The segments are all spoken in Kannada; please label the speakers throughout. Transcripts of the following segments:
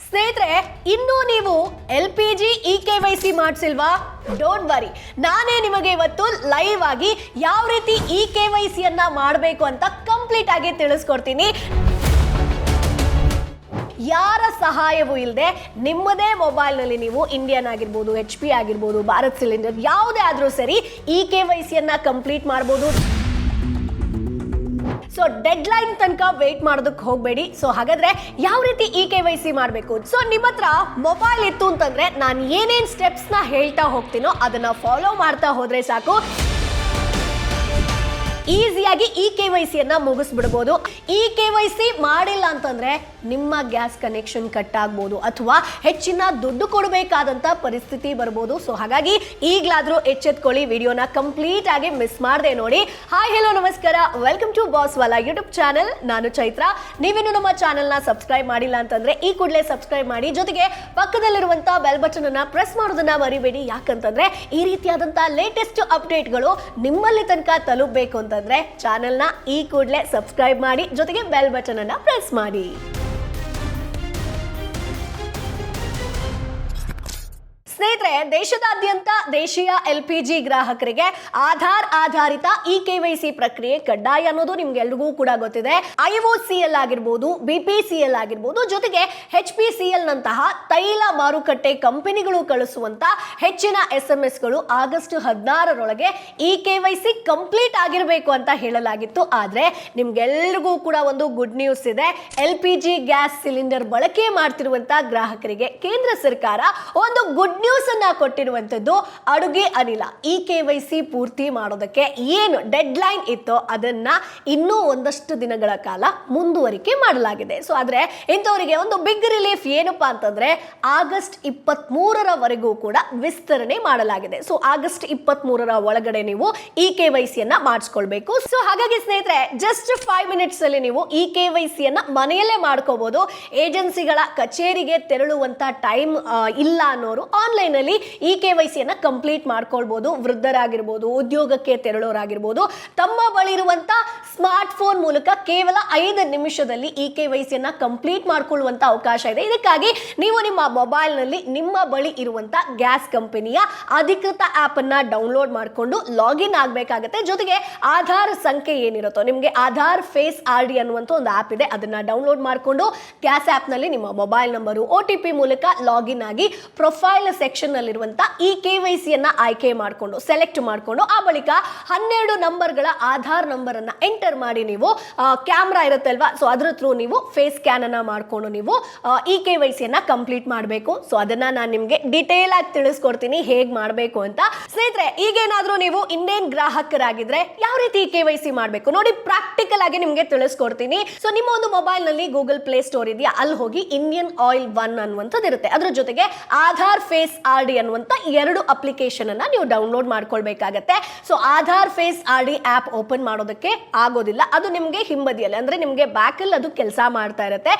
Speaker 1: ಸ್ನೇಹಿತರೆ, ಇನ್ನೂ ನೀವು LPG EKYC ಮಾಡಿಸಿಲ್ವಾ? ಡೋಂಟ್ ವರಿ, ನಾನೇ ನಿಮಗೆ ಇವತ್ತು ಲೈವ್ ಆಗಿ ಯಾವ ರೀತಿ EKYC ಅನ್ನ ಮಾಡಬೇಕು ಅಂತ ಕಂಪ್ಲೀಟ್ ಆಗಿ ತಿಳಿಸ್ಕೊಡ್ತೀನಿ. ಯಾರ ಸಹಾಯವೂ ಇಲ್ಲದೆ ನಿಮ್ಮದೇ ಮೊಬೈಲ್ನಲ್ಲಿ ನೀವು ಇಂಡಿಯನ್ ಆಗಿರ್ಬೋದು, HP ಆಗಿರ್ಬೋದು, ಭಾರತ್ ಸಿಲಿಂಡರ್ ಯಾವುದೇ ಆದರೂ ಸರಿ EKYC ಅನ್ನ ಕಂಪ್ಲೀಟ್ ಮಾಡ್ಬೋದು. ಸೊ ಡೆಡ್ ಲೈನ್ ತನಕ ವೇಟ್ ಮಾಡೋದಕ್ಕೆ ಹೋಗಬೇಡಿ. ಸೊ ಹಾಗಾದ್ರೆ ಯಾವ ರೀತಿ EKYC ಮಾಡಬೇಕು? ಸೊ ನಿಮ್ಮ ಹತ್ರ ಮೊಬೈಲ್ ಇತ್ತು ಅಂತಂದ್ರೆ ನಾನು ಏನೇನು ಸ್ಟೆಪ್ಸ್ನ ಹೇಳ್ತಾ ಹೋಗ್ತೀನೋ ಅದನ್ನ ಫಾಲೋ ಮಾಡ್ತಾ ಹೋದ್ರೆ ಸಾಕು, ಈಸಿಯಾಗಿ EKYC ಅನ್ನ ಮುಗಿಸ್ಬಿಡ್ಬೋದು. EKYC ಮಾಡಿಲ್ಲ ಅಂತಂದ್ರೆ ನಿಮ್ಮ ಗ್ಯಾಸ್ ಕನೆಕ್ಷನ್ ಕಟ್ ಆಗ್ಬೋದು ಅಥವಾ ಹೆಚ್ಚಿನ ದುಡ್ಡು ಕೊಡಬೇಕಾದಂತ ಪರಿಸ್ಥಿತಿ ಬರ್ಬೋದು. ಸೊ ಹಾಗಾಗಿ ಈಗಲಾದ್ರೂ ಎಚ್ಚೆತ್ಕೊಳ್ಳಿ, ವಿಡಿಯೋನ ಕಂಪ್ಲೀಟ್ ಆಗಿ ಮಿಸ್ ಮಾಡದೆ ನೋಡಿ. ಹಾಯ್, ಹೆಲೋ, ನಮಸ್ಕಾರ, welcome to boss Wala YouTube channel. ನಾನು ಚೈತ್ರ. ನೀವೇನು ನಮ್ಮ ಚಾನೆಲ್ನ ಸಬ್ಸ್ಕ್ರೈಬ್ ಮಾಡಿಲ್ಲ ಅಂತಂದ್ರೆ ಈ ಕೂಡಲೇ ಸಬ್ಸ್ಕ್ರೈಬ್ ಮಾಡಿ, ಜೊತೆಗೆ ಪಕ್ಕದಲ್ಲಿರುವಂತ ಬೆಲ್ ಬಟನ್ ಅನ್ನ ಪ್ರೆಸ್ ಮಾಡೋದನ್ನ ಮರಿಬೇಡಿ. ಯಾಕಂತಂದ್ರೆ ಈ ರೀತಿಯಾದಂತ ಲೇಟೆಸ್ಟ್ ಅಪ್ಡೇಟ್ಗಳು ನಿಮ್ಮಲ್ಲಿ ತನಕ ತಲುಪಬೇಕು ಅಂತ ಚಾನೆಲ್ನ ಈ ಕೂಡಲೇ ಸಬ್ಸ್ಕ್ರೈಬ್ ಮಾಡಿ, ಜೊತೆಗೆ ಬೆಲ್ ಬಟನ್ ಅನ್ನ ಪ್ರೆಸ್ ಮಾಡಿ. ಸ್ನೇಹಿತರೆ, ದೇಶದಾದ್ಯಂತ ದೇಶೀಯ LPG ಗ್ರಾಹಕರಿಗೆ ಆಧಾರ್ ಆಧಾರಿತ EKYC ಪ್ರಕ್ರಿಯೆ ಕಡ್ಡಾಯ ಅನ್ನೋದು ನಿಮ್ಗೆಲ್ರಿಗೂ ಕೂಡ ಗೊತ್ತಿದೆ. IOCL ಆಗಿರ್ಬೋದು, BPCL ಆಗಿರ್ಬೋದು, ಜೊತೆಗೆ HPCL ನಂತಹ ತೈಲ ಮಾರುಕಟ್ಟೆ ಕಂಪನಿಗಳು ಕಳಿಸುವಂತ ಹೆಚ್ಚಿನ SMS-ಗಳು ಆಗಸ್ಟ್ 16ರೊಳಗೆ EKYC ಕಂಪ್ಲೀಟ್ ಆಗಿರಬೇಕು ಅಂತ ಹೇಳಲಾಗಿತ್ತು. ಆದ್ರೆ ನಿಮ್ಗೆಲ್ರಿಗೂ ಕೂಡ ಒಂದು ಗುಡ್ ನ್ಯೂಸ್ ಇದೆ. LPG ಗ್ಯಾಸ್ ಸಿಲಿಂಡರ್ ಬಳಕೆ ಮಾಡ್ತಿರುವಂತ ಗ್ರಾಹಕರಿಗೆ ಕೇಂದ್ರ ಸರ್ಕಾರ ಒಂದು ಗುಡ್ ನ್ಯೂಸ್ ಅನ್ನ ಕೊಟ್ಟಿರುವಂತದ್ದು. ಅಡುಗೆ ಅನಿಲ EKYC ಪೂರ್ತಿ ಮಾಡೋದಕ್ಕೆ ಏನು ಡೆಡ್ ಲೈನ್ ಇತ್ತೋ ಅದನ್ನ ಇನ್ನೂ ಒಂದಷ್ಟು ದಿನಗಳ ಕಾಲ ಮುಂದುವರಿಕೆ ಮಾಡಲಾಗಿದೆ. ಸೊ ಆದ್ರೆ ಇಂಥವರಿಗೆ ಒಂದು ಬಿಗ್ ರಿಲೀಫ್ ಏನಪ್ಪಾ ಅಂತಂದ್ರೆ ಆಗಸ್ಟ್ 23ರವರೆಗೂ ಕೂಡ ವಿಸ್ತರಣೆ ಮಾಡಲಾಗಿದೆ. ಸೊ ಆಗಸ್ಟ್ 23ರ ಒಳಗಡೆ ನೀವು EKYC ಅನ್ನ ಮಾಡಿಸ್ಕೊಳ್ಬೇಕು. ಸೊ ಹಾಗಾಗಿ ಸ್ನೇಹಿತರೆ, ಜಸ್ಟ್ 5 ಮಿನಿಟ್ಸ್ ಅಲ್ಲಿ ನೀವು EKYC ಅನ್ನ ಮನೆಯಲ್ಲೇ ಮಾಡ್ಕೋಬಹುದು. ಏಜೆನ್ಸಿಗಳ ಕಚೇರಿಗೆ ತೆರಳುವಂತ ಟೈಮ್ ಇಲ್ಲ ಅನ್ನೋರು ಆನ್ಲೈನ್ ಅಲ್ಲಿ EKYC ಅನ್ನ ಕಂಪ್ಲೀಟ್ ಮಾಡ್ಕೊಳ್ಬಹುದು. ವೃದ್ಧರಾಗಿರ್ಬೋದು, ಉದ್ಯೋಗಕ್ಕೆ ತೆರಳೋರಾಗಿರ್ಬೋದು, ತಮ್ಮ ಬಳಿ ಇರುವಂತ ಸ್ಮಾರ್ಟ್ ಫೋನ್ ಮೂಲಕ ಕೇವಲ 5 ನಿಮಿಷದಲ್ಲಿ EKYC ಅನ್ನ ಕಂಪ್ಲೀಟ್ ಮಾಡ್ಕೊಳ್ಳುವಂತ ಅವಕಾಶ ಇದೆ. ಇದಕ್ಕಾಗಿ ನೀವು ನಿಮ್ಮ ಮೊಬೈಲ್ ನಲ್ಲಿ ನಿಮ್ಮ ಬಳಿ ಇರುವಂತ ಗ್ಯಾಸ್ ಕಂಪನಿಯ ಅಧಿಕೃತ ಆಪ್ ಅನ್ನ ಡೌನ್ಲೋಡ್ ಮಾಡಿಕೊಂಡು ಲಾಗಿನ್ ಆಗಬೇಕಾಗುತ್ತೆ. ಜೊತೆಗೆ ಆಧಾರ್ ಸಂಖ್ಯೆ ಏನಿರುತ್ತೋ, ನಿಮಗೆ ಆಧಾರ್ ಫೇಸ್ RD ಅನ್ನುವಂತ ಒಂದು ಆಪ್ ಇದೆ, ಅದನ್ನ ಡೌನ್ಲೋಡ್ ಮಾಡಿಕೊಂಡು ಗ್ಯಾಸ್ ಆಪ್ ನಲ್ಲಿ ನಿಮ್ಮ ಮೊಬೈಲ್ ನಂಬರು OTP ಮೂಲಕ ಲಾಗಿನ್ ಆಗಿ ಪ್ರೊಫೈಲ್ ಸೆಕ್ಷನ್ ನಲ್ಲಿರುವಂತ EKYC ಅನ್ನ ಆಯ್ಕೆ ಮಾಡಿಕೊಂಡು ಸೆಲೆಕ್ಟ್ ಮಾಡಿಕೊಂಡು ಆ ಬಳಿಕ 12 ನಂಬರ್ಗಳ ಆಧಾರ್ ನಂಬರ್ ಅನ್ನ ಎಂಟರ್ ಮಾಡಿ ನೀವು ಕ್ಯಾಮ್ರಾ ಇರುತ್ತಲ್ವಾ, ಸೊ ಅದ್ರ ಥ್ರೂ ನೀವು ಫೇಸ್ ಸ್ಕ್ಯಾನ್ ಅನ್ನ ಮಾಡಿಕೊಂಡು ನೀವು EKYC ಅನ್ನ ಕಂಪ್ಲೀಟ್ ಮಾಡಬೇಕು. ಸೊ ಅದನ್ನ ನಾನು ನಿಮ್ಗೆ ಡಿಟೇಲ್ ಆಗಿ ತಿಳಿಸ್ಕೊಡ್ತೀನಿ ಹೇಗೆ ಮಾಡಬೇಕು ಅಂತ. ಸ್ನೇಹಿತರೆ, ಈಗೇನಾದ್ರೂ ನೀವು ಇಂಡಿಯನ್ ಗ್ರಾಹಕರಾಗಿದ್ರೆ ಯಾವ ರೀತಿ EKYC ಮಾಡಬೇಕು ನೋಡಿ, ಪ್ರಾಕ್ಟಿಕಲ್ ಆಗಿ ನಿಮ್ಗೆ ತಿಳಿಸ್ಕೊಡ್ತೀನಿ. ಸೊ ನಿಮ್ಮ ಒಂದು ಮೊಬೈಲ್ ನಲ್ಲಿ ಗೂಗಲ್ ಪ್ಲೇ ಸ್ಟೋರ್ ಇದೆಯಾ, ಅಲ್ಲಿ ಹೋಗಿ ಇಂಡಿಯನ್ ಆಯಿಲ್ 1 ಅನ್ನುವಂಥದ್ದು ಇರುತ್ತೆ. ಅದ್ರ ಜೊತೆಗೆ ಆಧಾರ್ ಫೇಸ್ RD ಅನ್ನುವಂತ 2 ಅಪ್ಲಿಕೇಶನ್ ಅನ್ನ ನೀವು ಡೌನ್ಲೋಡ್ ಮಾಡ್ಕೊಳ್ಬೇಕಾಗತ್ತೆ. So Aadhaar face RD app open ಮಾಡೋದಕ್ಕೆ ಆಗೋದಿಲ್ಲ, ಅದು ನಿಮ್ಗೆ ಹಿಂಬದಿಯಲ್ಲಿ ಅಂದ್ರೆ ನಿಮ್ಗೆ ಬ್ಯಾಕ್ ಅಲ್ಲಿ ಅದು ಕೆಲಸ ಮಾಡ್ತಾ ಇರುತ್ತೆ.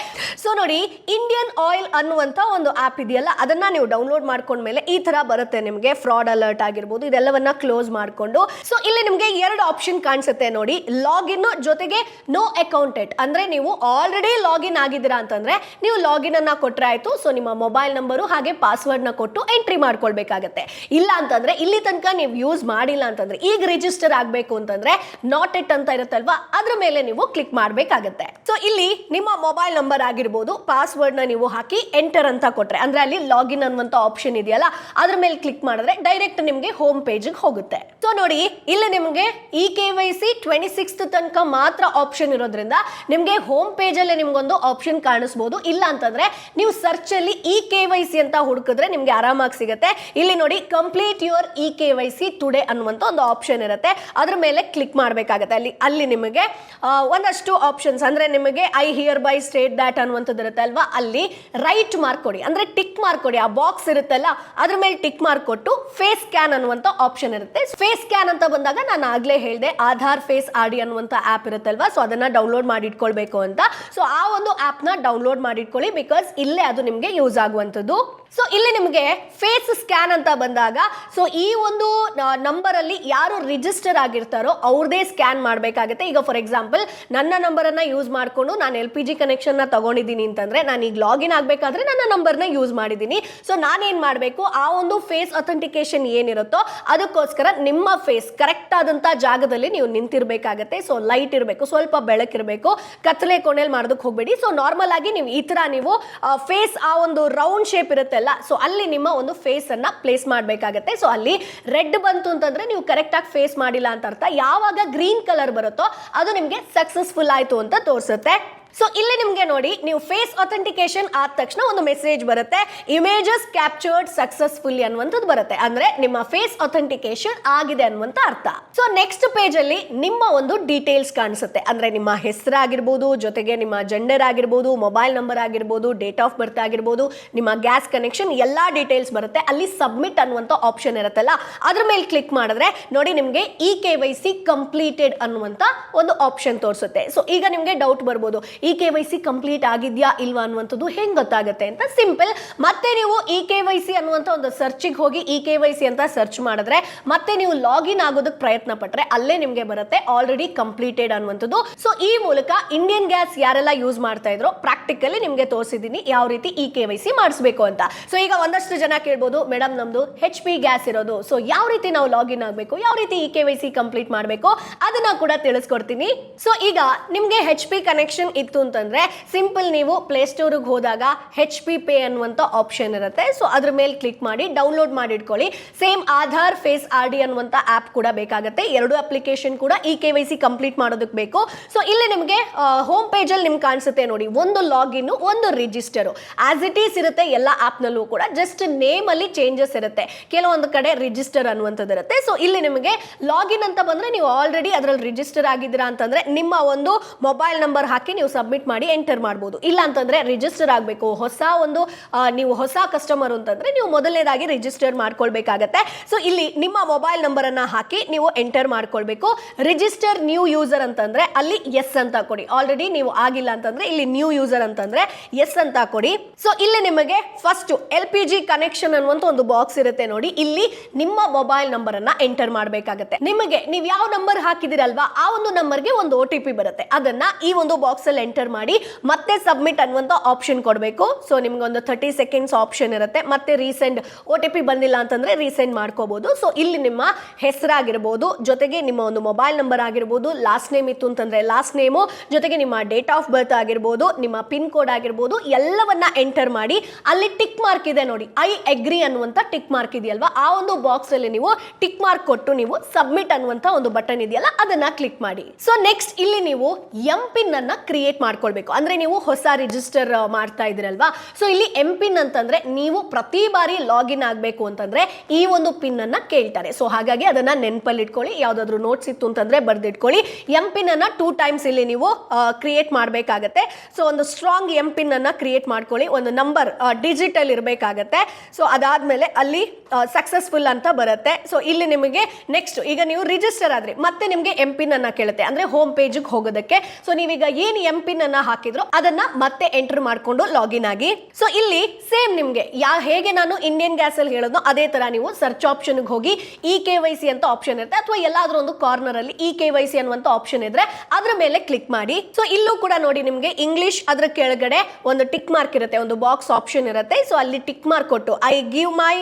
Speaker 1: ಸೊ ನೋಡಿ, ಇಂಡಿಯನ್ ಆಯಿಲ್ ಅನ್ನುವಂತ ಒಂದು ಆಪ್ ಇದೆಯಲ್ಲ, ಅದನ್ನ ನೀವು ಡೌನ್ಲೋಡ್ ಮಾಡ್ಕೊಂಡ್ಮೇಲೆ ಈ ತರ ಬರುತ್ತೆ ನಿಮ್ಗೆ ಫ್ರಾಡ್ ಅಲರ್ಟ್ ಆಗಿರ್ಬೋದು, ಇದೆಲ್ಲವನ್ನ ಕ್ಲೋಸ್ ಮಾಡ್ಕೊಂಡು. ಸೊ ಇಲ್ಲಿ ನಿಮ್ಗೆ 2 ಆಪ್ಷನ್ ಕಾಣಿಸುತ್ತೆ ನೋಡಿ, ಲಾಗಿನ್ ಜೊತೆಗೆ ನೋ ಅಕೌಂಟೆಡ್. ಅಂದ್ರೆ ನೀವು ಆಲ್ರೆಡಿ ಲಾಗಿನ್ ಆಗಿದ್ದೀರಾ ಅಂತಂದ್ರೆ ನೀವು ಲಾಗಿನ್ ಅನ್ನ ಕೊಟ್ರೆ ಆಯ್ತು. ಸೊ ನಿಮ್ಮ ಮೊಬೈಲ್ ನಂಬರು ಹಾಗೆ ಪಾಸ್ವರ್ಡ್ ನ ಕೊಟ್ಟು ಎಂಟ್ರಿ ಮಾಡ್ಕೊಳ್ಬೇಕಾಗತ್ತೆ. ಇಲ್ಲ ಅಂತಂದ್ರೆ ಇಲ್ಲಿ ತನಕ ನೀವು ಯೂಸ್ ಮಾಡಿಲ್ಲ ಅಂತಂದ್ರೆ ಈಗ ರಿಜಿಸ್ಟರ್ ಆಗಬೇಕು ಅಂತಂದ್ರೆ ನಾಟ್ ಇಟ್ ಅಂತ ಇರುತ್ತಲ್ವಾ, ಅದ್ರ ಮೇಲೆ ನೀವು ಕ್ಲಿಕ್ ಮಾಡಬೇಕಾಗತ್ತೆ. ಸೊ ಇಲ್ಲಿ ನಿಮ್ಮ ಮೊಬೈಲ್ ನಂಬರ್ ಆಗಿರ್ಬೋದು, ಪಾಸ್ವರ್ಡ್ ನ ನೀವು ಹಾಕಿ ಎಂಟರ್ ಅಂತ ಕೊಟ್ರೆ ಅಂದ್ರೆ ಅಲ್ಲಿ ಲಾಗಿನ್ ಅನ್ನುವಂತ ಆಪ್ಷನ್ ಇದೆಯಲ್ಲ, ಅದ್ರ ಮೇಲೆ ಕ್ಲಿಕ್ ಮಾಡಿದ್ರೆ ಡೈರೆಕ್ಟ್ ನಿಮ್ಗೆ ಹೋಮ್ ಪೇಜ್ ಹೋಗುತ್ತೆ. ಸೊ ನೋಡಿ, ಇಲ್ಲಿ ನಿಮ್ಗೆ EKYC 26th ತನಕ ಮಾತ್ರ ಆಪ್ಷನ್ ಇರೋದ್ರಿಂದ ನಿಮ್ಗೆ ಹೋಮ್ ಪೇಜ್ ಅಲ್ಲಿ ನಿಮ್ಗೊಂದು ಆಪ್ಷನ್ ಕಾಣಿಸಬಹುದು. ಇಲ್ಲ ಅಂತಂದ್ರೆ ನೀವು ಸರ್ಚ್ ಅಲ್ಲಿ EKYC ಅಂತ ಹುಡುಕಿದ್ರೆ ನಿಮ್ಗೆ ಆರಾಮಾಗಿ ಸಿಗುತ್ತೆ. ಇಲ್ಲಿ ನೋಡಿ, ಕಂಪ್ಲೀಟ್ ಯುವರ್ EKYC ಟುಡೇ ಅನ್ನುವಂತ ಒಂದು ಆಪ್ಷನ್ ಇರುತ್ತೆ, ಅದ್ರ ಮೇಲೆ ಕ್ಲಿಕ್ ಮಾಡಬೇಕಾಗುತ್ತೆ. ಅಲ್ಲಿ ನಿಮಗೆ ಒಂದಷ್ಟು ಆಪ್ಷನ್ಸ್ ಅಂದ್ರೆ ನಿಮಗೆ ಐ ಹಿಯರ್ ಬೈ ಸ್ಟೇಟ್ ದಾಟ್ ಅನ್ನುವಂಥದ್ದು ಇರುತ್ತೆ ಅಲ್ವಾ, ಅಲ್ಲಿ ರೈಟ್ ಮಾರ್ಕ್ ಕೊಡಿ ಅಂದ್ರೆ ಟಿಕ್ ಮಾರ್ಕ್ ಕೊಡಿ. ಆ ಬಾಕ್ಸ್ ಇರುತ್ತಲ್ಲ ಅದ್ರ ಮೇಲೆ ಟಿಕ್ ಮಾರ್ಕ್ ಕೊಟ್ಟು ಫೇಸ್ ಸ್ಕ್ಯಾನ್ ಅನ್ನುವಂತ ಆಪ್ಷನ್ ಇರುತ್ತೆ. ಫೇಸ್ ಸ್ಕ್ಯಾನ್ ಅಂತ ಬಂದಾಗ ನಾನು ಆಗ್ಲೇ ಹೇಳಿದೆ ಆಧಾರ್ ಫೇಸ್ RD ಅನ್ನುವಂತ ಆಪ್ ಇರುತ್ತಲ್ವಾ, ಸೊ ಅದನ್ನ ಡೌನ್ಲೋಡ್ ಮಾಡಿ ಇಟ್ಕೊಳ್ಬೇಕು ಅಂತ. ಸೊ ಆ ಒಂದು ಆಪ್ ನ ಡೌನ್ಲೋಡ್ ಮಾಡಿ ಇಟ್ಕೊಳ್ಳಿ, ಬಿಕಾಸ್ ಇಲ್ಲೇ ಅದು ನಿಮ್ಗೆ ಯೂಸ್ ಆಗುವಂಥದ್ದು. ಸೊ ಇಲ್ಲಿ ನಿಮಗೆ ಫೇಸ್ ಸ್ಕ್ಯಾನ್ ಅಂತ ಬಂದಾಗ ಸೊ ಈ ಒಂದು ನಂಬರ್ ಅಲ್ಲಿ ಯಾರು ರಿಜಿಸ್ಟರ್ ಆಗಿರ್ತಾರೋ ಅವ್ರದೇ ಸ್ಕ್ಯಾನ್ ಮಾಡಬೇಕಾಗುತ್ತೆ. ಈಗ ಫಾರ್ ಎಕ್ಸಾಂಪಲ್ ನನ್ನ ನಂಬರ್ ಅನ್ನ ಯೂಸ್ ಮಾಡ್ಕೊಂಡು ನಾನು LPG ಕನೆಕ್ಷನ್ ನ ತಗೊಂಡಿದ್ದೀನಿ ಅಂತಂದ್ರೆ ನಾನು ಈಗ ಲಾಗಿನ್ ಆಗ್ಬೇಕಾದ್ರೆ ನನ್ನ ನಂಬರ್ನ ಯೂಸ್ ಮಾಡಿದ್ದೀನಿ. ಸೊ ನಾನೇನ್ ಮಾಡಬೇಕು, ಆ ಒಂದು ಫೇಸ್ ಅಥೆಂಟಿಕೇಶನ್ ಏನಿರುತ್ತೋ ಅದಕ್ಕೋಸ್ಕರ ನಿಮ್ಮ ಫೇಸ್ ಕರೆಕ್ಟ್ ಆದಂತ ಜಾಗದಲ್ಲಿ ನೀವು ನಿಂತಿರ್ಬೇಕಾಗತ್ತೆ. ಸೊ ಲೈಟ್ ಇರಬೇಕು, ಸ್ವಲ್ಪ ಬೆಳಕಿರಬೇಕು, ಕತ್ತಲೆ ಕೋಣೆಯಲ್ಲಿ ಮಾಡೋದಕ್ಕೆ ಹೋಗ್ಬೇಡಿ. ಸೊ ನಾರ್ಮಲ್ ಆಗಿ ನೀವು ಈ ತರ ನೀವು ಫೇಸ್ ಆ ಒಂದು ರೌಂಡ್ ಶೇಪ್ ಇರುತ್ತಲ್ಲ, ಸೊ ಅಲ್ಲಿ ನಿಮ್ಮ ಒಂದು ಫೇಸ್ ಅನ್ನ ಪ್ಲೇಸ್ ಮಾಡಬೇಕಾಗತ್ತೆ. ಸೊ ಅಲ್ಲಿ ರೆಡ್ ಬಂತು ಅಂತಂದ್ರೆ ನೀವು ಕರೆಕ್ಟ್ ಆಗಿ ಫೇಸ್ ಮಾಡಿಲ್ಲ ಅಂತ ಅರ್ಥ. ಯಾವಾಗ ಗ್ರೀನ್ ಕಲರ್ ಬರುತ್ತೋ ಅದು ನಿಮಗೆ ಸಕ್ಸಸ್ಫುಲ್ ಆಯ್ತು ಅಂತ ತೋರಿಸುತ್ತೆ. ಸೊ ಇಲ್ಲಿ ನಿಮಗೆ ನೋಡಿ, ನೀವು ಫೇಸ್ ಅಥೆಂಟಿಕೇಶನ್ ಆದ ತಕ್ಷಣ ಒಂದು ಮೆಸೇಜ್ ಬರುತ್ತೆ, ಇಮೇಜಸ್ ಕ್ಯಾಪ್ಚರ್ಡ್ ಸಕ್ಸಸ್ಫುಲ್ಲಿ ಅನ್ನುವಂಥದ್ದು ಬರುತ್ತೆ. ಅಂದ್ರೆ ನಿಮ್ಮ ಫೇಸ್ ಅಥೆಂಟಿಕೇಶನ್ ಆಗಿದೆ ಅನ್ನುವಂತ ಅರ್ಥ. ಸೊ ನೆಕ್ಸ್ಟ್ ಪೇಜ್ ಅಲ್ಲಿ ನಿಮ್ಮ ಒಂದು ಡೀಟೇಲ್ಸ್ ಕಾಣಿಸುತ್ತೆ. ಅಂದ್ರೆ ನಿಮ್ಮ ಹೆಸರಾಗಿರ್ಬೋದು, ಜೊತೆಗೆ ನಿಮ್ಮ ಜೆಂಡರ್ ಆಗಿರ್ಬೋದು, ಮೊಬೈಲ್ ನಂಬರ್ ಆಗಿರ್ಬೋದು, ಡೇಟ್ ಆಫ್ ಬರ್ತ್ ಆಗಿರ್ಬೋದು, ನಿಮ್ಮ ಗ್ಯಾಸ್ ಕನೆಕ್ಷನ್ ಎಲ್ಲಾ ಡೀಟೇಲ್ಸ್ ಬರುತ್ತೆ. ಅಲ್ಲಿ ಸಬ್ಮಿಟ್ ಅನ್ನುವಂಥ ಆಪ್ಷನ್ ಇರುತ್ತಲ್ಲ, ಅದ್ರ ಮೇಲೆ ಕ್ಲಿಕ್ ಮಾಡಿದ್ರೆ ನೋಡಿ ನಿಮಗೆ KYC ಕಂಪ್ಲೀಟೆಡ್ ಅನ್ನುವಂಥ ಒಂದು ಆಪ್ಷನ್ ತೋರಿಸುತ್ತೆ. ಸೊ ಈಗ ನಿಮಗೆ ಡೌಟ್ ಬರ್ಬೋದು, KYC ಕಂಪ್ಲೀಟ್ ಆಗಿದ್ಯಾ ಇಲ್ವಾ ಅನ್ನುವಂಥದ್ದು ಹೆಂಗ್ ಗೊತ್ತಾಗುತ್ತೆ ಅಂತ. ಸಿಂಪಲ್, ಮತ್ತೆ ನೀವು KYC ಅನ್ನುವಂಥ ಒಂದು ಸರ್ಚಿಗೆ ಹೋಗಿ KYC ಅಂತ ಸರ್ಚ್ ಮಾಡಿದ್ರೆ ಮತ್ತೆ ನೀವು ಲಾಗಿನ್ ಆಗೋದಕ್ಕೆ ಪ್ರಯತ್ನ ಪಟ್ರೆ ಅಲ್ಲೇ ನಿಮಗೆ ಬರುತ್ತೆ ಆಲ್ರೆಡಿ ಕಂಪ್ಲೀಟೆಡ್ ಅನ್ನುವಂಥದ್ದು. ಸೊ ಈ ಮೂಲಕ ಇಂಡಿಯನ್ ಗ್ಯಾಸ್ ಯಾರೆಲ್ಲ ಯೂಸ್ ಮಾಡ್ತಾ ಇದ್ರು ಪ್ರಾಕ್ಟಿಕಲಿ ನಿಮಗೆ ತೋರಿಸಿದ್ದೀನಿ ಯಾವ ರೀತಿ KYC ಮಾಡಿಸ್ಬೇಕು ಅಂತ. ಸೊ ಈಗ ಒಂದಷ್ಟು ಜನ ಕೇಳ್ಬೋದು, ಮೇಡಮ್ ನಮ್ದು HP ಗ್ಯಾಸ್ ಇರೋದು, ಸೊ ಯಾವ ರೀತಿ ನಾವು ಲಾಗಿನ್ ಆಗಬೇಕು, ಯಾವ ರೀತಿ KYC ಕಂಪ್ಲೀಟ್ ಮಾಡಬೇಕು ಅದನ್ನ ಕೂಡ ತಿಳಿಸ್ಕೊಡ್ತೀನಿ. ಸೊ ಈಗ ನಿಮಗೆ HP ಕನೆಕ್ಷನ್ ಇತ್ತು ಅಂತಂದ್ರೆ ಸಿಂಪಲ್ ನೀವು ಪ್ಲೇ ಸ್ಟೋರ್ಗೆ ಹೋದಾಗ HP ಪೇ ಅನ್ನುವಂತ ಆಪ್ಷನ್ ಇರುತ್ತೆ. ಸೊ ಅದ್ರ ಮೇಲೆ ಕ್ಲಿಕ್ ಮಾಡಿ ಡೌನ್ಲೋಡ್ ಮಾಡಿ ಇಟ್ಕೊಳ್ಳಿ. ಸೇಮ್ ಆಧಾರ್ ಫೇಸ್ RD ಅನ್ನುವಂತ ಆಪ್ ಕೂಡ ಬೇಕಾಗುತ್ತೆ. ಎರಡು ಅಪ್ಲಿಕೇಶನ್ ಕೂಡ KYC ಕಂಪ್ಲೀಟ್ ಮಾಡೋದಕ್ಕೆ ಬೇಕು. ಸೊ ಇಲ್ಲಿ ನಿಮಗೆ ಹೋಮ್ ಪೇಜ್ ಅಲ್ಲಿ ನಿಮ್ಗೆ ಕಾಣಿಸುತ್ತೆ ನೋಡಿ, ಒಂದು ಲಾಗಿನ್, ಒಂದು ರಿಜಿಸ್ಟರ್ ಆಸ್ ಇಟ್ ಈಸ್ ಇರುತ್ತೆ ಎಲ್ಲ ಆಪ್ ನಲ್ಲೂ ಕೂಡ. ಜಸ್ಟ್ ನೇಮ್ ಅಲ್ಲಿ ಚೇಂಜಸ್ ಇರುತ್ತೆ, ಕೆಲವೊಂದು ಕಡೆ ರಿಜಿಸ್ಟರ್ ಅನ್ನುವಂಥದ್ದು ಇರುತ್ತೆ. ಸೊ ಇಲ್ಲಿ ನಿಮಗೆ ಲಾಗಿನ್ ಅಂತ ಬಂದ್ರೆ ನೀವು ಆಲ್ರೆಡಿ ಅದರಲ್ಲಿ ರಿಜಿಸ್ಟರ್ ಆಗಿದ್ದೀರಾ ಅಂತಂದ್ರೆ ನಿಮ್ಮ ಒಂದು ಮೊಬೈಲ್ ನಂಬರ್ ಹಾಕಿ ನೀವು ಸಬ್ಮಿಟ್ ಮಾಡಿ ಎಂಟರ್ ಮಾಡಬಹುದು. ಇಲ್ಲ ಅಂತಂದ್ರೆ ರಿಜಿಸ್ಟರ್ ಆಗಬೇಕು, ಹೊಸ ಒಂದು ನೀವು ಹೊಸ ಕಸ್ಟಮರ್ ಅಂತಂದ್ರೆ ನೀವು ಮೊದಲನೇದಾಗಿ ರಿಜಿಸ್ಟರ್ ಮಾಡ್ಕೊಳ್ಬೇಕಾಗತ್ತೆ. ಸೊ ಇಲ್ಲಿ ನಿಮ್ಮ ಮೊಬೈಲ್ ನಂಬರ್ ಅನ್ನ ಹಾಕಿ ನೀವು ಎಂಟರ್ ಮಾಡ್ಕೊಳ್ಬೇಕು. ರಿಜಿಸ್ಟರ್ ನ್ಯೂ ಯೂಸರ್ ಅಂತಂದ್ರೆ ಅಲ್ಲಿ ಎಸ್ ಅಂತ ಕೊಡಿ. ಆಲ್ರೆಡಿ ನೀವು ಆಗಿಲ್ಲ ಅಂತಂದ್ರೆ ಇಲ್ಲಿ ನ್ಯೂ ಯೂಸರ್ ಅಂತಂದ್ರೆ ಎಸ್ ಅಂತ ಕೊಡಿ. ಸೊ ಇಲ್ಲಿ ನಿಮಗೆ ಫಸ್ಟ್ LPG ಕನೆಕ್ಷನ್ ಅನ್ನುವಂತ ಒಂದು ಬಾಕ್ಸ್ ಇರುತ್ತೆ ನೋಡಿ, ಇಲ್ಲಿ ನಿಮ್ಮ ಮೊಬೈಲ್ ನಂಬರ್ ಅನ್ನ ಎಂಟರ್ ಮಾಡಬೇಕಾಗತ್ತೆ. ನಿಮಗೆ ನೀವು ಯಾವ ನಂಬರ್ ಹಾಕಿದಿರಲ್ವಾ ಆ ಒಂದು ನಂಬರ್ಗೆ ಒಂದು OTP ಬರುತ್ತೆ, ಅದನ್ನ ಈ ಒಂದು ಬಾಕ್ಸ್ ಅಲ್ಲಿ ಎಂಟರ್ ಮಾಡಿ ಮತ್ತೆ ಸಬ್ಮಿಟ್ ಅನ್ನುವಂತ ಆಪ್ಷನ್ ಕೊಡಬೇಕು. ಸೊ ನಿಮ್ಗೆ ಒಂದು 30 ಸೆಕೆಂಡ್ಸ್ ಆಪ್ಷನ್ ಇರುತ್ತೆ. ಮತ್ತೆ ರೀಸೆಂಡ್ OTP ಬಂದಿಲ್ಲ ಅಂತಂದ್ರೆ ರೀಸೆಂಡ್ ಮಾಡ್ಕೋಬಹುದು. ಸೊ ಇಲ್ಲಿ ನಿಮ್ಮ ಹೆಸರಾಗಿರ್ಬೋದು, ಜೊತೆಗೆ ನಿಮ್ಮ ಒಂದು ಮೊಬೈಲ್ ನಂಬರ್ ಆಗಿರ್ಬೋದು, ಲಾಸ್ಟ್ ನೇಮ್ ಇತ್ತು ಅಂತಂದ್ರೆ ಲಾಸ್ಟ್ ನೇಮು, ಜೊತೆಗೆ ನಿಮ್ಮ ಡೇಟ್ ಆಫ್ ಬರ್ತ್ ಆಗಿರ್ಬೋದು, ನಿಮ್ಮ ಪಿನ್ ಕೋಡ್ ಆಗಿರ್ಬೋದು, ಎಲ್ಲವನ್ನ ಎಂಟರ್ ಮಾಡಿ ಅಲ್ಲಿ ಟಿಕ್ ಮಾರ್ಕ್ ಇದೆ ನೋಡಿ, ಐ ಅಗ್ರಿ ಅನ್ನುವಂತ ಟಿಕ್ ಮಾರ್ಕ್ ಇದೆಯಲ್ವಾ, ಆ ಒಂದು ಬಾಕ್ಸ್ ಅಲ್ಲಿ ನೀವು ಟಿಕ್ ಮಾರ್ಕ್ ಕೊಟ್ಟು ನೀವು ಸಬ್ಮಿಟ್ ಅನ್ನುವಂತ ಒಂದು ಬಟನ್ ಇದೆಯಲ್ಲ ಅದನ್ನ ಕ್ಲಿಕ್ ಮಾಡಿ. ಸೊ ನೆಕ್ಸ್ಟ್ ಇಲ್ಲಿ ನೀವು MPIN ಅನ್ನ ಕ್ರಿಯೇಟ್ ಮಾಡ್ಕೊಳ್ಬೇಕು. ಅಂದ್ರೆ ನೀವು ಹೊಸ ರಿಜಿಸ್ಟರ್ ಮಾಡ್ತಾ ಇದ್ರಲ್ವಾ, ಸೊ ಇಲ್ಲಿ MPIN ಅಂತಂದ್ರೆ ನೀವು ಪ್ರತಿ ಬಾರಿ ಲಾಗಿನ್ ಆಗಬೇಕು ಅಂತಂದ್ರೆ ಈ ಒಂದು ಪಿನ್ ಅನ್ನ ಕೇಳ್ತಾರೆ. ಸೊ ಹಾಗಾಗಿ ಅದನ್ನ ನೆನಪಲ್ಲಿ ಇಟ್ಕೊಳ್ಳಿ, ಯಾವ್ದಾದ್ರು ನೋಟ್ಸ್ ಇತ್ತು ಅಂತಂದ್ರೆ ಬರ್ದಿಟ್ಕೊಳ್ಳಿ. MPIN ಅನ್ನ 2 ಟೈಮ್ಸ್ ಇಲ್ಲಿ ನೀವು ಕ್ರಿಯೇಟ್ ಮಾಡಬೇಕಾಗತ್ತೆ. ಸೊ ಒಂದು ಸ್ಟ್ರಾಂಗ್ MPIN ಅನ್ನ ಕ್ರಿಯೇಟ್ ಮಾಡ್ಕೊಳ್ಳಿ. ಒಂದು ನಂಬರ್ ಡಿಜಿಟಲ್ ಇರಬೇಕಾಗತ್ತೆ. ಸೊ ಅದಾದ್ಮೇಲೆ ಅಲ್ಲಿ ಸಕ್ಸಸ್ಫುಲ್ ಅಂತ ಬರುತ್ತೆ. ಸೊ ಇಲ್ಲಿ ನಿಮಗೆ ನೆಕ್ಸ್ಟ್ ಈಗ ನೀವು ರಿಜಿಸ್ಟರ್ ಆದ್ರಿ ಮತ್ತೆ ನಿಮಗೆ MPIN ಅನ್ನ ಕೇಳುತ್ತೆ, ಅಂದ್ರೆ ಹೋಮ್ ಪೇಜ್ಗೆ ಹೋಗೋದಕ್ಕೆ. ಸೊ ನೀವೀಗ ಏನು MPIN ಅನ್ನ ಹಾಕಿದ್ರು ಅದನ್ನ ಮತ್ತೆ ಎಂಟರ್ ಮಾಡ್ಕೊಂಡು ಲಾಗಿನ್ ಆಗಿ. ಸೊ ಇಲ್ಲಿ ಸೇಮ್ ನಿಮ್ಗೆ ಹೇಗೆ ನಾನು ಇಂಡಿಯನ್ ಗ್ಯಾಸ್ ಅಲ್ಲಿ ಹೇಳೋದು ಅದೇ ತರ ನೀವು ಸರ್ಚ್ ಆಪ್ಷನ್ ಹೋಗಿ KYC ಅಂತ ಆಪ್ಷನ್ ಇರುತ್ತೆ, ಅಥವಾ ಎಲ್ಲಾದ್ರೂ ಒಂದು ಕಾರ್ನರ್ ಅಲ್ಲಿ KYC ಅನ್ನುವಂತ ಆಪ್ಷನ್ ಇದ್ರೆ ಅದ್ರ ಮೇಲೆ ಕ್ಲಿಕ್ ಮಾಡಿ. ಸೊ ಇಲ್ಲೂ ಕೂಡ ನೋಡಿ ನಿಮ್ಗೆ ಇಂಗ್ಲಿಷ್ ಅದ್ರ ಕೆಳಗಡೆ ಒಂದು ಟಿಕ್ ಮಾರ್ಕ್ ಇರುತ್ತೆ, ಒಂದು ಬಾಕ್ಸ್ ಆಪ್ಷನ್ ಇರುತ್ತೆ. ಸೊ ಅಲ್ಲಿ ಟಿಕ್ ಮಾರ್ಕ್ ಕೊಟ್ಟು I give my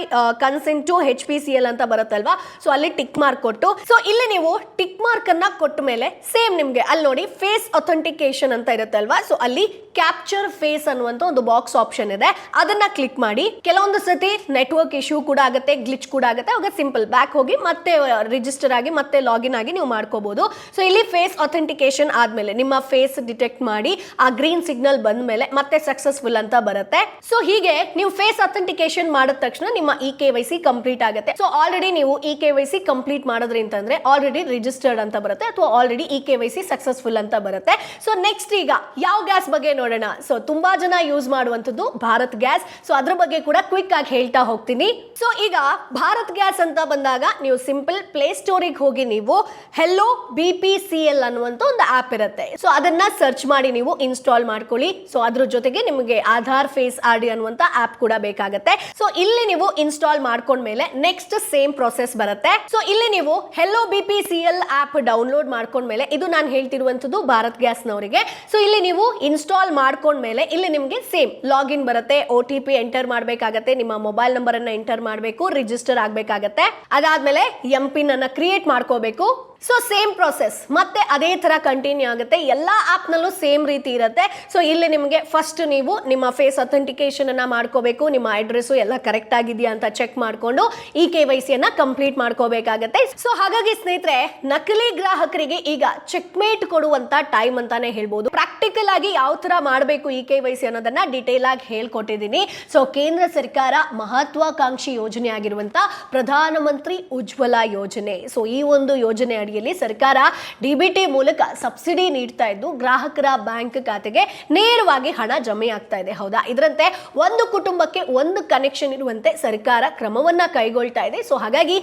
Speaker 1: consent to HPCL ಅಂತ ಬರುತ್ತಲ್ವಾ, ಸೊ ಅಲ್ಲಿ ಟಿಕ್ ಮಾರ್ಕ್ ಕೊಟ್ಟು. ಸೊ ಇಲ್ಲಿ ನೀವು ಟಿಕ್ ಮಾರ್ಕ್ ಅನ್ನ ಕೊಟ್ಟ ಮೇಲೆ ಸೇಮ್ ನಿಮ್ಗೆ ಅಲ್ಲಿ ನೋಡಿ ಫೇಸ್ ಅಥೆಂಟಿಕೇಶನ್ ಅಂತ ಇರುತ್ತೆ ಅಲ್ವಾ, ಸೊ ಅಲ್ಲಿ ಕ್ಯಾಪ್ಚರ್ ಫೇಸ್ ಅನ್ನುವಂತ ಒಂದು ಬಾಕ್ಸ್ ಆಪ್ಷನ್ ಇದೆ, ಅದನ್ನ ಕ್ಲಿಕ್ ಮಾಡಿ. ಕೆಲವೊಂದು ಸತಿ ನೆಟ್ವರ್ಕ್ ಇಶ್ಯೂ ಕೂಡ ಆಗುತ್ತೆ, ಗ್ಲಿಚ್ ಕೂಡ ಆಗುತ್ತೆ, ಅವಾಗ ಸಿಂಪಲ್ ಬ್ಯಾಕ್ ಹೋಗಿ ಮತ್ತೆ ರಿಜಿಸ್ಟರ್ ಆಗಿ ಮತ್ತೆ ಲಾಗಿನ್ ಆಗಿ ನೀವು ಮಾಡ್ಕೋಬಹುದು. ಸೊ ಇಲ್ಲಿ ಫೇಸ್ ಅಥೆಂಟಿಕೇಶನ್ ಆದ್ಮೇಲೆ ನಿಮ್ಮ ಫೇಸ್ ಡಿಟೆಕ್ಟ್ ಮಾಡಿ ಆ ಗ್ರೀನ್ ಸಿಗ್ನಲ್ ಬಂದ ಮೇಲೆ ಮತ್ತೆ ಸಕ್ಸಸ್ಫುಲ್ ಅಂತ ಬರುತ್ತೆ. ಸೊ ಹೀಗೆ ನೀವು ಫೇಸ್ ಅಥೆಂಟಿಕೇಶನ್ ಮಾಡಿದ ತಕ್ಷಣ ನಿಮ್ಮ KYC ಕಂಪ್ಲೀಟ್ ಆಗುತ್ತೆ. ಸೊ ಆಲ್ರೆಡಿ ನೀವು KYC ಕಂಪ್ಲೀಟ್ ಮಾಡಿದ್ರಿ ಅಂತಂದ್ರೆ ಆಲ್ರೆಡಿ ರಿಜಿಸ್ಟರ್ಡ್ ಅಂತ ಬರುತ್ತೆ, ಅಥವಾ ಆಲ್ರೆಡಿ KYC ಸಕ್ಸಸ್ಫುಲ್ ಅಂತ ಬರುತ್ತೆ. ಸೊ ನೆಕ್ಸ್ಟ್ ಈಗ ಈಗ ಯಾವ ಗ್ಯಾಸ್ ಬಗ್ಗೆ ನೋಡೋಣ. ಸೊ ತುಂಬಾ ಜನ ಯೂಸ್ ಮಾಡುವಂತದ್ದು ಭಾರತ್ ಗ್ಯಾಸ್. ಸೊ ಅದ್ರ ಬಗ್ಗೆ ಕೂಡ ಕ್ವಿಕ್ ಆಗಿ ಹೇಳ್ತಾ ಹೋಗ್ತೀನಿ. ಸೊ ಈಗ ಭಾರತ್ ಗ್ಯಾಸ್ ಅಂತ ಬಂದಾಗ ನೀವು ಸಿಂಪಲ್ ಪ್ಲೇ ಸ್ಟೋರಿಗೆ ಹೋಗಿ ನೀವು ಹೆಲ್ಲೋ BPCL ಅನ್ನುವಂತ ಒಂದು ಆಪ್ ಇರುತ್ತೆ. ಸೊ ಅದನ್ನ ಸರ್ಚ್ ಮಾಡಿ ನೀವು ಇನ್ಸ್ಟಾಲ್ ಮಾಡ್ಕೊಳ್ಳಿ. ಸೊ ಅದ್ರ ಜೊತೆಗೆ ನಿಮಗೆ ಆಧಾರ್ ಫೇಸ್ RD ಅನ್ನುವಂತ ಆಪ್ ಕೂಡ ಬೇಕಾಗುತ್ತೆ. ಸೊ ಇಲ್ಲಿ ನೀವು ಇನ್ಸ್ಟಾಲ್ ಮಾಡ್ಕೊಂಡ್ಮೇಲೆ ನೆಕ್ಸ್ಟ್ ಸೇಮ್ ಪ್ರೊಸೆಸ್ ಬರುತ್ತೆ. ಸೊ ಇಲ್ಲಿ ನೀವು ಹೆಲ್ಲೋ BPCL ಆಪ್ ಡೌನ್ಲೋಡ್ ಮಾಡ್ಕೊಂಡ್ಮೇಲೆ, ಇದು ನಾನು ಹೇಳ್ತಿರುವಂತದ್ದು ಭಾರತ್ ಗ್ಯಾಸ್ ನವರಿಗೆ. ಸೊ ಇಲ್ಲಿ ನೀವು ಇನ್ಸ್ಟಾಲ್ ಮಾಡ್ಕೊಂಡ್ಮೇಲೆ ಇಲ್ಲಿ ನಿಮಗೆ ಸೇಮ್ ಲಾಗಿನ್ ಬರುತ್ತೆ. OTP ಎಂಟರ್ ಮಾಡಬೇಕಾಗತ್ತೆ, ನಿಮ್ಮ ಮೊಬೈಲ್ ನಂಬರ್ ಅನ್ನ ಎಂಟರ್ ಮಾಡಬೇಕು, ರಿಜಿಸ್ಟರ್ ಆಗಬೇಕಾಗತ್ತೆ. ಅದಾದ್ಮೇಲೆ MPIN ಅನ್ನ ಕ್ರಿಯೇಟ್ ಮಾಡ್ಕೋಬೇಕು. ಸೊ ಸೇಮ್ ಪ್ರೊಸೆಸ್ ಮತ್ತೆ ಅದೇ ತರ ಕಂಟಿನ್ಯೂ ಆಗುತ್ತೆ. ಎಲ್ಲಾ ಆಪ್ ನಲ್ಲೂ ಸೇಮ್ ರೀತಿ ಇರುತ್ತೆ. ಸೊ ಇಲ್ಲಿ ನಿಮಗೆ ಫಸ್ಟ್ ನೀವು ನಿಮ್ಮ ಫೇಸ್ ಅಥೆಂಟಿಕೇಶನ್ ಅನ್ನ ಮಾಡ್ಕೋಬೇಕು. ನಿಮ್ಮ ಅಡ್ರೆಸ್ ಎಲ್ಲ ಕರೆಕ್ಟ್ ಆಗಿದೆಯಾ ಅಂತ ಚೆಕ್ ಮಾಡ್ಕೊಂಡು KYC ಅನ್ನ ಕಂಪ್ಲೀಟ್ ಮಾಡ್ಕೋಬೇಕಾಗತ್ತೆ. ಸೊ ಹಾಗಾಗಿ ಸ್ನೇಹಿತರೆ, ನಕಲಿ ಗ್ರಾಹಕರಿಗೆ ಈಗ ಚೆಕ್ಮೇಟ್ ಕೊಡುವಂತ ಟೈಮ್ ಅಂತಾನೆ ಹೇಳ್ಬೋದು. ಪ್ರಾಕ್ಟಿಕಲ್ ಆಗಿ ಯಾವ ತರ ಮಾಡಬೇಕು KYC ಅನ್ನೋದನ್ನ ಡಿಟೇಲ್ ಆಗಿ ಹೇಳ್ಕೊಟ್ಟಿದ್ದೀನಿ. ಸೊ ಕೇಂದ್ರ ಸರ್ಕಾರ ಮಹತ್ವಾಕಾಂಕ್ಷಿ ಯೋಜನೆ ಆಗಿರುವಂತ ಪ್ರಧಾನಮಂತ್ರಿ ಉಜ್ವಲ ಯೋಜನೆ. ಸೊ ಈ ಒಂದು ಯೋಜನೆ ಅಡಿಯಲ್ಲಿ ಸರ್ಕಾರ DBT ಮೂಲಕ ಸಬ್ಸಿಡಿ ನೀಡ್ತಾ ಇದ್ದು ಗ್ರಾಹಕರ ಬ್ಯಾಂಕ್ ಖಾತೆಗೆ ನೇರವಾಗಿ ಹಣ ಜಮೆ ಆಗ್ತಾ ಇದೆ. ಹೌದಾ? ಇದರಂತೆ ಒಂದು ಕುಟುಂಬಕ್ಕೆ ಒಂದು ಕನೆಕ್ಷನ್ ಇರುವಂತೆ ಸರ್ಕಾರ ಕ್ರಮವನ್ನ ಕೈಗೊಳ್ತಾ ಇದೆ. ಸೊ ಹಾಗಾಗಿ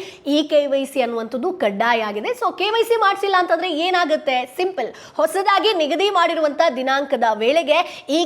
Speaker 1: KYC ಅನ್ನುವಂಥದ್ದು ಕಡ್ಡಾಯ ಆಗಿದೆ. ಸೊ KYC ಮಾಡಿಸಿಲ್ಲ ಅಂತಂದ್ರೆ ಏನಾಗುತ್ತೆ? ಸಿಂಪಲ್, ಹೊಸದಾಗಿ ನಿಗದಿ ಮಾಡಿರುವಂತ ದಿನಾಂಕದ ವೇಳೆಗೆ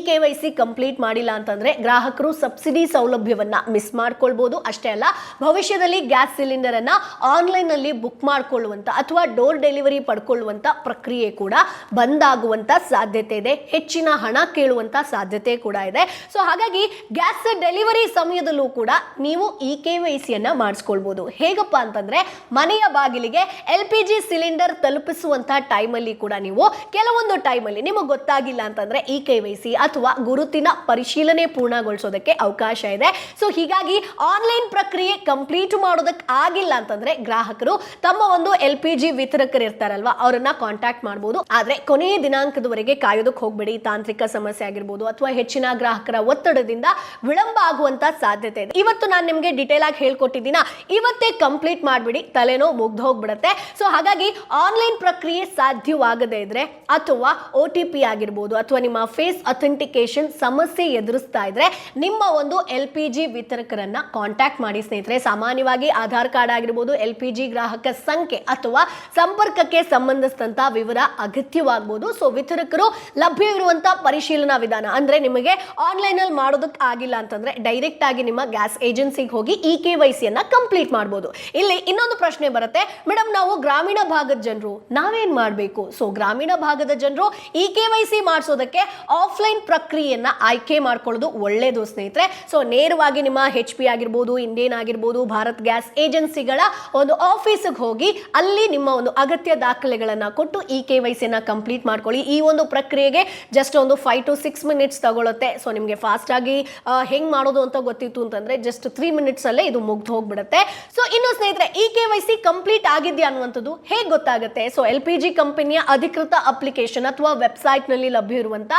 Speaker 1: KYC ಕಂಪ್ಲೀಟ್ ಮಾಡಿಲ್ಲ ಅಂತಂದ್ರೆ ಗ್ರಾಹಕರು ಸಬ್ಸಿಡಿ ಸೌಲಭ್ಯವನ್ನ ಮಿಸ್ ಮಾಡ್ಕೊಳ್ಬಹುದು. ಅಷ್ಟೇ ಅಲ್ಲ, ಭವಿಷ್ಯದಲ್ಲಿ ಗ್ಯಾಸ್ ಸಿಲಿಂಡರ್ ಅನ್ನ ಆನ್ಲೈನ್ ನಲ್ಲಿ ಬುಕ್ ಮಾಡ್ಕೊಳ್ಳುವಂತ ಅಥವಾ ಡೋರ್ ಡೆಲಿವರಿ ಪಡ್ಕೊಳ್ಳುವಂತ ಪ್ರಕ್ರಿಯೆ ಕೂಡ ಬಂದಾಗುವಂತ ಸಾಧ್ಯತೆ ಇದೆ. ಹೆಚ್ಚಿನ ಹಣ ಕೇಳುವಂತ ಸಾಧ್ಯತೆ ಕೂಡ ಇದೆ. ಸೊ ಹಾಗಾಗಿ ಗ್ಯಾಸ್ ಡೆಲಿವರಿ ಸಮಯದಲ್ಲೂ ಕೂಡ ನೀವು KYC ಅನ್ನ ಮಾಡಿಸ್ಕೊಳ್ಬಹುದು. ಹೇಗಪ್ಪ ಅಂತಂದ್ರೆ, ಮನೆಯ ಬಾಗಿಲಿಗೆ LPG ಸಿಲಿಂಡರ್ ತಲುಪಿಸುವಂತ ಟೈಮಲ್ಲಿ ಕೂಡ ನೀವು ಕೆಲವೊಂದು ಟೈಮಲ್ಲಿ ನಿಮಗೆ ಗೊತ್ತಾಗಿಲ್ಲ ಅಂತಂದ್ರೆ KYC ಅಥವಾ ಗುರುತಿನ ಪರಿಶೀಲನೆ ಪೂರ್ಣಗೊಳಿಸೋದಕ್ಕೆ ಅವಕಾಶ ಇದೆ. ಸೊ ಹೀಗಾಗಿ ಆನ್ಲೈನ್ ಪ್ರಕ್ರಿಯೆ ಕಂಪ್ಲೀಟ್ ಮಾಡೋದಕ್ಕೆ ಆಗಿಲ್ಲ ಅಂತಂದ್ರೆ ಗ್ರಾಹಕರು ತಮ್ಮ ಒಂದು LPG ವಿತರಕರು ಇರ್ತಾರಲ್ವಾ, ಅವರನ್ನ ಕಾಂಟ್ಯಾಕ್ಟ್ ಮಾಡಬಹುದು. ಆದ್ರೆ ಕೊನೆಯ ದಿನಾಂಕದವರೆಗೆ ಕಾಯೋದಕ್ಕೆ ಹೋಗ್ಬೇಡಿ. ತಾಂತ್ರಿಕ ಸಮಸ್ಯೆ ಆಗಿರ್ಬೋದು ಅಥವಾ ಹೆಚ್ಚಿನ ಗ್ರಾಹಕರ ಒತ್ತಡದಿಂದ ವಿಳಂಬ ಆಗುವಂತ ಸಾಧ್ಯತೆ ಇದೆ. ಇವತ್ತು ನಾನು ನಿಮ್ಗೆ ಡಿಟೇಲ್ ಆಗಿ ಹೇಳ್ಕೊಟ್ಟಿದ್ದೀನ, ಇವತ್ತೇ ಕಂಪ್ಲೀಟ್ ಮಾಡ್ಬಿಡಿ, ತಲೆನೋ ಮುಗ್ದು ಹೋಗ್ಬಿಡತ್ತೆ. ಸೊ ಹಾಗಾಗಿ ಆನ್ಲೈನ್ ಪ್ರಕ್ರಿಯೆ ಸಾಧ್ಯವಾಗದೇ ಇದ್ರೆ ಅಥವಾ OTP ಆಗಿರ್ಬೋದು ಅಥವಾ ನಿಮ್ಮ ಫೇಸ್ ಅಥೆಂಟಿಕೇಶನ್ ಸಮಸ್ಯೆ ಎದುರಿಸ್ತಾ ಇದ್ರೆ ನಿಮ್ಮ ಒಂದು LPG ವಿತರಕರನ್ನ ಕಾಂಟ್ಯಾಕ್ಟ್ ಮಾಡಿ ಸ್ನೇಹಿತರೆ. ಸಾಮಾನ್ಯವಾಗಿ ಆಧಾರ್ ಕಾರ್ಡ್ ಆಗಿರ್ಬೋದು, LPG ಗ್ರಾಹಕ ಸಂಖ್ಯೆ ಅಥವಾ ಸಂಪರ್ಕಕ್ಕೆ ಸಂಬಂಧಿಸಿದಂತ ವಿವರ ಅಗತ್ಯವಾಗಬಹುದು. ಸೊ ವಿತರಕರು ಲಭ್ಯವಿರುವಂತ ಪರಿಶೀಲನಾ ವಿಧಾನ ಅಂದ್ರೆ ನಿಮಗೆ ಆನ್ಲೈನ್ ಅಲ್ಲಿ ಮಾಡೋದಕ್ಕೆ ಆಗಿಲ್ಲ ಅಂತಂದ್ರೆ ಡೈರೆಕ್ಟ್ ಆಗಿ ನಿಮ್ಮ ಗ್ಯಾಸ್ ಏಜೆನ್ಸಿಗೆ ಹೋಗಿ KYC ಅನ್ನ ಕಂಪ್ಲೀಟ್ ಮಾಡಬಹುದು. ಇಲ್ಲಿ ಇನ್ನೊಂದು ಪ್ರಶ್ನೆ ಬರುತ್ತೆ, ಮೇಡಮ್ ನಾವು ಗ್ರಾಮೀಣ ಭಾಗದ ಜನರು ನಾವೇನ್ ಮಾಡಬೇಕು? ಸೊ ಗ್ರಾಮೀಣ ಭಾಗದ ಜನರು KYC ಮಾಡಿಸೋದಕ್ಕೆ ಆಫ್ಲೈನ್ ಪ್ರಕ್ರಿಯೆಯನ್ನ ಆಯ್ಕೆ ಮಾಡ್ಕೊಳ್ಳೋದು ಒಳ್ಳೇದು ಸ್ನೇಹಿತರೆ. ಸೊ ನೇರವಾಗಿ ನಿಮ್ಮ HP ಆಗಿರ್ಬೋದು, ಇಂಡಿಯನ್ ಆಗಿರ್ಬೋದು, ಭಾರತ್ ಗ್ಯಾಸ್ ಏಜೆನ್ಸಿಗಳ ಒಂದು ಆಫೀಸ್ಗೆ ಹೋಗಿ ಅಲ್ಲಿ ನಿಮ್ಮ ಒಂದು ಅಗತ್ಯ ದಾಖಲೆಗಳನ್ನ ಕೊಟ್ಟು KYC ಅನ್ನ ಕಂಪ್ಲೀಟ್ ಮಾಡ್ಕೊಳ್ಳಿ. ಈ ಒಂದು ಪ್ರಕ್ರಿಯೆಗೆ ಜಸ್ಟ್ ಒಂದು 5 to 6 ಮಿನಿಟ್ಸ್ ತಗೊಳುತ್ತೆ. ಸೊ ನಿಮಗೆ ಫಾಸ್ಟ್ ಆಗಿ ಹೆಂಗ್ ಮಾಡೋದು ಅಂತ ಗೊತ್ತಿತ್ತು ಅಂತಂದ್ರೆ ಜಸ್ಟ್ 3 ಮಿನಿಟ್ಸ್ ಅಲ್ಲೇ ಇದು ಮುಗ್ದು ಹೋಗ್ಬಿಡುತ್ತೆ. ಸೊ ಇನ್ನು ಸ್ನೇಹಿತರೆ, KYC ಕಂಪ್ಲೀಟ್ ಆಗಿದೆಯಾ ಅನ್ನುವಂಥದ್ದು ಹೇಗೆ ಗೊತ್ತಾಗುತ್ತೆ? ಸೊ LPG ಕಂಪನಿಯ ಅಧಿಕೃತ ಅಪ್ಲಿಕೇಶನ್ ಅಥವಾ ವೆಬ್ಸೈಟ್ ನಲ್ಲಿ ಲಭ್ಯ ಇರುವಂತ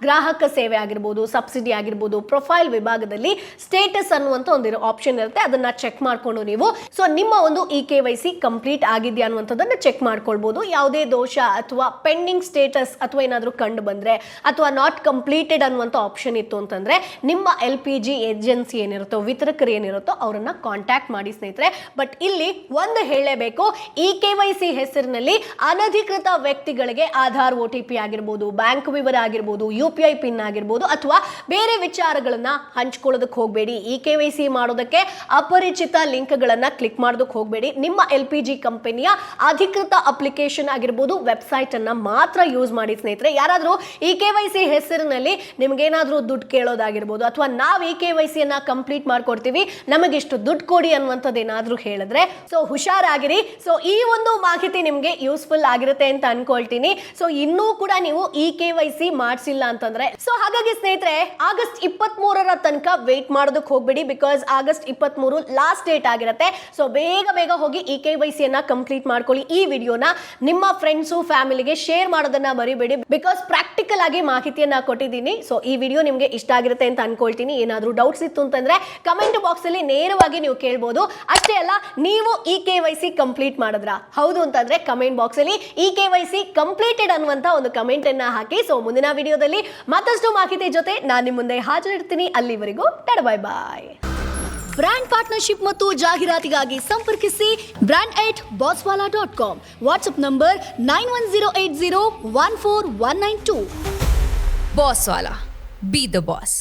Speaker 1: ಗ್ರಾಹಕ ಸೇವೆ ಆಗಿರ್ಬೋದು, ಸಬ್ಸಿಡಿ ಆಗಿರ್ಬೋದು, ಪ್ರೊಫೈಲ್ ವಿಭಾಗದಲ್ಲಿ ಸ್ಟೇಟಸ್ ಅನ್ನುವಂತ ಒಂದು ಆಪ್ಷನ್ ಇರುತ್ತೆ. ಅದನ್ನ ಚೆಕ್ ಮಾಡ್ಕೊಂಡು ನೀವು ಸೊ ನಿಮ್ಮ ಒಂದು KYC ಕಂಪ್ಲೀಟ್ ಆಗಿದೆಯಾ ಅನ್ನುವಂಥದ್ದನ್ನ ಚೆಕ್ ಮಾಡ್ಕೊಳ್ಬಹುದು. ಯಾವುದೇ ದೋಷ ಅಥವಾ ಪೆಂಡಿಂಗ್ ಸ್ಟೇಟಸ್ ಅಥವಾ ಏನಾದರೂ ಕಂಡು ಬಂದ್ರೆ ಅಥವಾ ನಾಟ್ ಕಂಪ್ಲೀಟೆಡ್ ಅನ್ನುವಂಥ ಆಪ್ಷನ್ ಇತ್ತು ಅಂತಂದ್ರೆ ನಿಮ್ಮ LPG ಏಜೆನ್ಸಿ ಏನಿರುತ್ತೋ, ವಿತರಕರು ಏನಿರುತ್ತೋ ಅವರನ್ನ ಕಾಂಟ್ಯಾಕ್ಟ್ ಮಾಡಿ ಸ್ನೇಹಿತರೆ. ಬಟ್ ಇಲ್ಲಿ ಒಂದು ಹೇಳಲೇಬೇಕು, KYC ಹೆಸರಿನಲ್ಲಿ ಅನಧಿಕೃತ ವ್ಯಕ್ತಿಗಳಿಗೆ ಆಧಾರ್ OTP ಆಗಿರ್ಬೋದು, ಬ್ಯಾಂಕ್ ವಿವರ ಆಗಿರ್ಬೋದು, UPI ಪಿನ್ ಆಗಿರ್ಬೋದು ಅಥವಾ ಬೇರೆ ವಿಚಾರಗಳನ್ನ ಹಂಚ್ಕೊಳ್ಳೋದಕ್ಕೆ ಹೋಗಬೇಡಿ. KYC ಮಾಡೋದಕ್ಕೆ ಅಪರಿಚಿತ ಲಿಂಕ್ಗಳನ್ನ ಕ್ಲಿಕ್ ಮಾಡೋದಕ್ಕೆ ಹೋಗಬೇಡಿ. ನಿಮ್ಮ LPG ಕಂಪನಿಯ ಅಧಿಕೃತ ಅಪ್ಲಿಕೇಶನ್ ಆಗಿರ್ಬೋದು, ವೆಬ್ಸೈಟ್ ಅನ್ನ ಮಾತ್ರ ಯೂಸ್ ಮಾಡಿ ಸ್ನೇಹಿತರೆ. ಯಾರಾದರೂ KYC ಹೆಸರಿನಲ್ಲಿ ನಿಮ್ಗೇನಾದ್ರೂ ದುಡ್ಡು ಕೇಳೋದಾಗಿರ್ಬೋದು ಅಥವಾ ನಾವು KYC ಅನ್ನ ಕಂಪ್ಲೀಟ್ ಮಾಡ್ಕೊಡ್ತೀವಿ, ನಮಗಿಷ್ಟು ದುಡ್ಡು ಕೊಡಿ ಅನ್ನುವಂಥದ್ದು ಏನಾದ್ರೂ ಹೇಳಿದ್ರೆ ಸೊ ಹುಷಾರಾಗಿರಿ. ಸೊ ಈ ಒಂದು ಮಾಹಿತಿ ನಿಮ್ಗೆ ಯೂಸ್ಫುಲ್ ಆಗಿರುತ್ತೆ ಅಂತ ಅನ್ಕೊಳ್ತೀನಿ. ಸೊ ಇನ್ನೂ ಕೂಡ ನೀವು KYC ಮಾಡಿಸಿಲ್ಲ ಅಂತಂದ್ರೆ ಸೊ ಹಾಗಾಗಿ ಸ್ನೇಹಿತರೆ, ಆಗಸ್ಟ್ 23ರ ತನಕ ವೇಟ್ ಮಾಡೋದಕ್ಕೆ ಹೋಗ್ಬೇಡಿ. ಬಿಕಾಸ್ ಆಗಸ್ಟ್ 23 ಲಾಸ್ಟ್ ಡೇಟ್ ಆಗಿರುತ್ತೆ. ಸೊ ಬೇಗ ಹೋಗಿ KYC ಅನ್ನ ಕಂಪ್ಲೀಟ್ ಮಾಡ್ಕೊಳ್ಳಿ. ಮಾಡಿ ಈ ವಿಡಿಯೋನ ನಿಮ್ಮ ಫ್ರೆಂಡ್ಸು ಫ್ಯಾಮಿಲಿಗೆ ಶೇರ್ ಮಾಡೋದನ್ನ ಮರಿಬೇಡಿ. ಬಿಕಾಸ್ ಪ್ರಾಕ್ಟಿಕಲ್ ಆಗಿ ಮಾಹಿತಿಯನ್ನ ಕೊಟ್ಟಿದ್ದೀನಿ. ಸೊ ಈ ವಿಡಿಯೋ ನಿಮಗೆ ಇಷ್ಟ ಆಗಿರುತ್ತೆ ಅಂತ ಅನ್ಕೊಳ್ತೀನಿ. ಏನಾದರೂ ಡೌಟ್ಸ್ ಇತ್ತು ಅಂತಂದ್ರೆ ಕಮೆಂಟ್ ಬಾಕ್ಸ್ ಅಲ್ಲಿ ನೇರವಾಗಿ ನೀವು ಕೇಳ್ಬೋದು. ಅಷ್ಟೇ ಅಲ್ಲ, ನೀವು ಈ KYC ಕಂಪ್ಲೀಟ್ ಮಾಡಿದ್ರ? ಹೌದು ಅಂತಂದ್ರೆ ಕಮೆಂಟ್ ಬಾಕ್ಸ್ ಅಲ್ಲಿ ಈ KYC ಕಂಪ್ಲೀಟೆಡ್ ಅನ್ನುವಂತ ಒಂದು ಕಮೆಂಟ್ ಅನ್ನ ಹಾಕಿ. ಸೊ ಮುಂದಿನ ವಿಡಿಯೋದಲ್ಲಿ ಮತ್ತಷ್ಟು ಮಾಹಿತಿ ಜೊತೆ ನಾನು ನಿಮ್ಮ ಮುಂದೆ ಹಾಜರಿರ್ತೀನಿ. ಅಲ್ಲಿವರೆಗೂ ಬೈ ಬಾಯ್. ಬ್ರ್ಯಾಂಡ್ ಪಾರ್ಟ್ನರ್ಶಿಪ್ ಮತ್ತು ಜಾಹೀರಾತಿಗಾಗಿ ಸಂಪರ್ಕಿಸಿ brand@bosswala.com. WhatsApp number 9108014192.
Speaker 2: Bosswala. Be the boss.